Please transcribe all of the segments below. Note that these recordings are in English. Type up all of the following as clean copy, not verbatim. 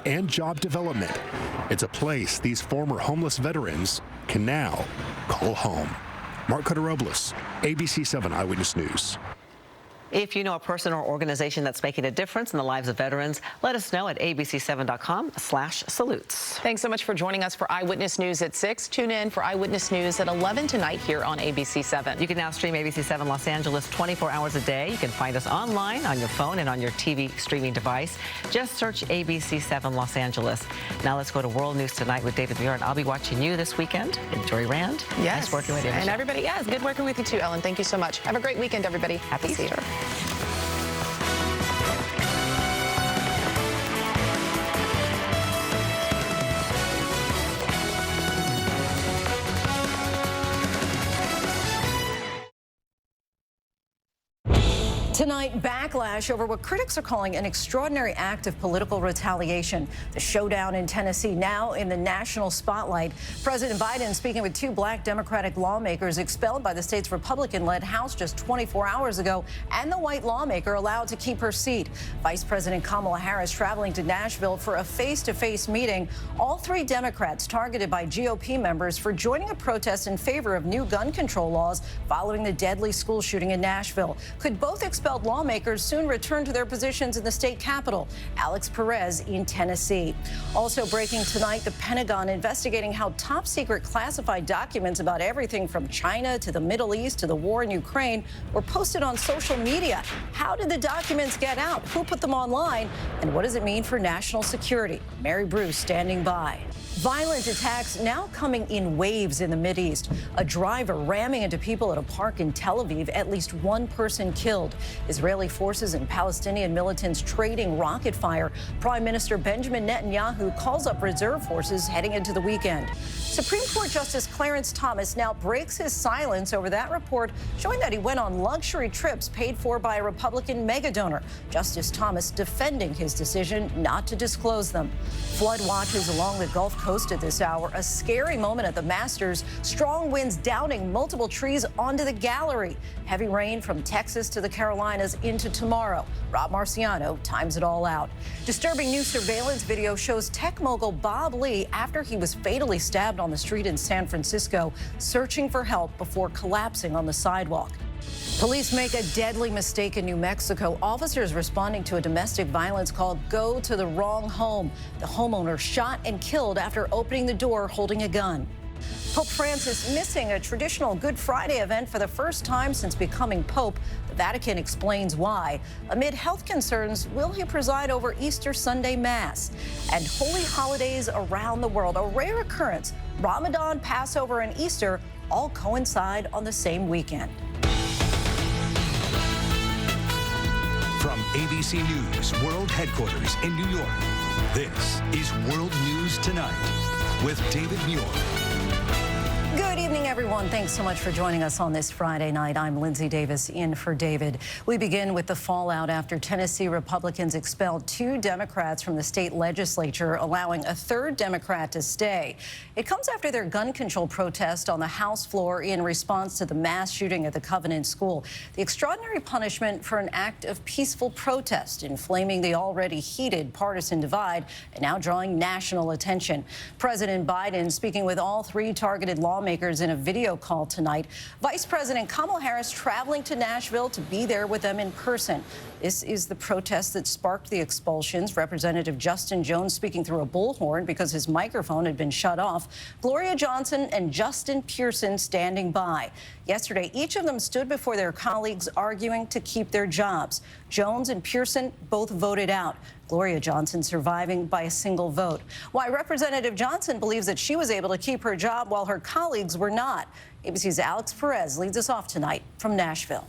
and job development. It's a place these former homeless veterans can now call home. Mark Cutter-Robles, ABC 7 Eyewitness News. If you know a person or organization that's making a difference in the lives of veterans, let us know at abc7.com/salutes. Thanks so much for joining us for Eyewitness News at 6. Tune in for Eyewitness News at 11 tonight here on ABC 7. You can now stream ABC 7 Los Angeles 24 hours a day. You can find us online, on your phone, and on your TV streaming device. Just search ABC 7 Los Angeles. Now let's go to World News Tonight with David Muir, and I'll be watching you this weekend. Enjoy Rand. Yes. Nice working with you, And everybody, yes, good working with you too, Ellen. Thank you so much. Have a great weekend, everybody. Happy Easter. Tonight, backlash over what critics are calling an extraordinary act of political retaliation. The showdown in Tennessee now in the national spotlight. President Biden speaking with two black Democratic lawmakers expelled by the state's Republican-led House just 24 hours ago, and the white lawmaker allowed to keep her seat. Vice President Kamala Harris traveling to Nashville for a face-to-face meeting. All three Democrats targeted by GOP members for joining a protest in favor of new gun control laws following the deadly school shooting in Nashville. Could both expelled lawmakers soon return to their positions in the state capitol? Alex Perez in Tennessee. Also breaking tonight, the Pentagon investigating how top-secret classified documents about everything from China to the Middle East to the war in Ukraine were posted on social media. How did the documents get out? Who put them online? And what does it mean for national security? Mary Bruce standing by. Violent attacks now coming in waves in the Mideast. A driver ramming into people at a park in Tel Aviv, at least one person killed. Israeli forces and Palestinian militants trading rocket fire. Prime Minister Benjamin Netanyahu calls up reserve forces heading into the weekend. Supreme Court Justice Clarence Thomas now breaks his silence over that report showing that he went on luxury trips paid for by a Republican megadonor. Justice Thomas defending his decision not to disclose them. Flood watches along the Gulf Coast at this hour. A scary moment at the Masters. Strong winds downing multiple trees onto the gallery. Heavy rain from Texas to the Carolinas into tomorrow. Rob Marciano times it all out. Disturbing new surveillance video shows tech mogul Bob Lee after he was fatally stabbed on the street in San Francisco, searching for help before collapsing on the sidewalk. Police make a deadly mistake in New Mexico. Officers responding to a domestic violence call go to the wrong home. The homeowner shot and killed after opening the door holding a gun. Pope Francis missing a traditional Good Friday event for the first time since becoming Pope. The Vatican explains why. Amid health concerns, will he preside over Easter Sunday Mass? And holy holidays around the world, a rare occurrence. Ramadan, Passover, and Easter all coincide on the same weekend. From ABC News World Headquarters in New York, this is World News Tonight with David Muir. Good evening, everyone. Thanks so much for joining us on this Friday night. I'm Lindsay Davis in for David. We begin with the fallout after Tennessee Republicans expelled two Democrats from the state legislature, allowing a third Democrat to stay. It comes after their gun control protest on the House floor in response to the mass shooting at the Covenant School. The extraordinary punishment for an act of peaceful protest, inflaming the already heated partisan divide and now drawing national attention. President Biden speaking with all three targeted lawmakers in a video call tonight. Vice President Kamala Harris traveling to Nashville to be there with them in person. This is the protest that sparked the expulsions. Representative Justin Jones speaking through a bullhorn because his microphone had been shut off. Gloria Johnson and Justin Pearson standing by. Yesterday, each of them stood before their colleagues arguing to keep their jobs. Jones and Pearson both voted out. Gloria Johnson surviving by a single vote. Why Representative Johnson believes that she was able to keep her job while her colleagues were not. ABC's Alex Perez leads us off tonight from Nashville.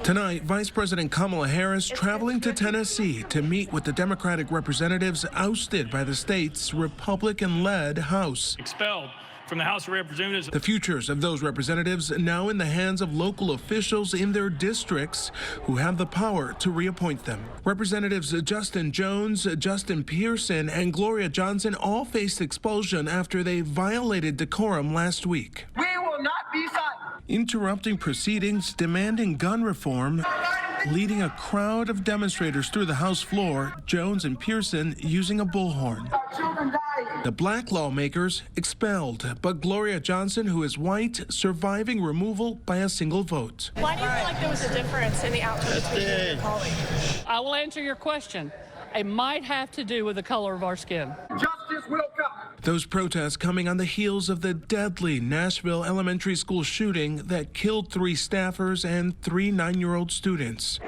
Tonight, Vice President Kamala Harris traveling to Tennessee to meet with the Democratic representatives ousted by the state's Republican-led House. Expelled from the House of Representatives. The futures of those representatives now in the hands of local officials in their districts who have the power to reappoint them. Representatives Justin Jones, Justin Pearson, and Gloria Johnson all faced expulsion after they violated decorum last week. We will not be silent. Interrupting proceedings demanding gun reform leading a crowd of demonstrators through the House floor, Jones and Pearson using a bullhorn. The black lawmakers expelled, but Gloria Johnson, who is white, surviving removal by a single vote. Why do you feel like there was a difference in the outcome between your colleagues? I will answer your question. It might have to do with the color of our skin. Justice will come. Those protests coming on the heels of the deadly Nashville elementary school shooting that killed 3 staffers and 3 9-year-old students.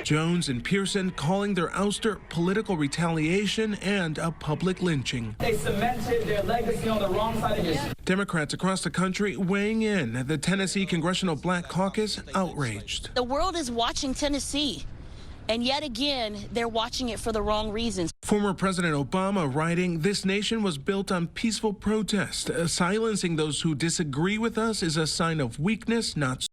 Jones and Pearson calling their ouster political retaliation and a public lynching. They cemented their legacy on the wrong side of history. Democrats across the country weighing in. The Tennessee Congressional Black Caucus outraged. The world is watching Tennessee. And yet again, they're watching it for the wrong reasons. Former President Obama writing, "This nation was built on peaceful protest. Silencing those who disagree with us is a sign of weakness, not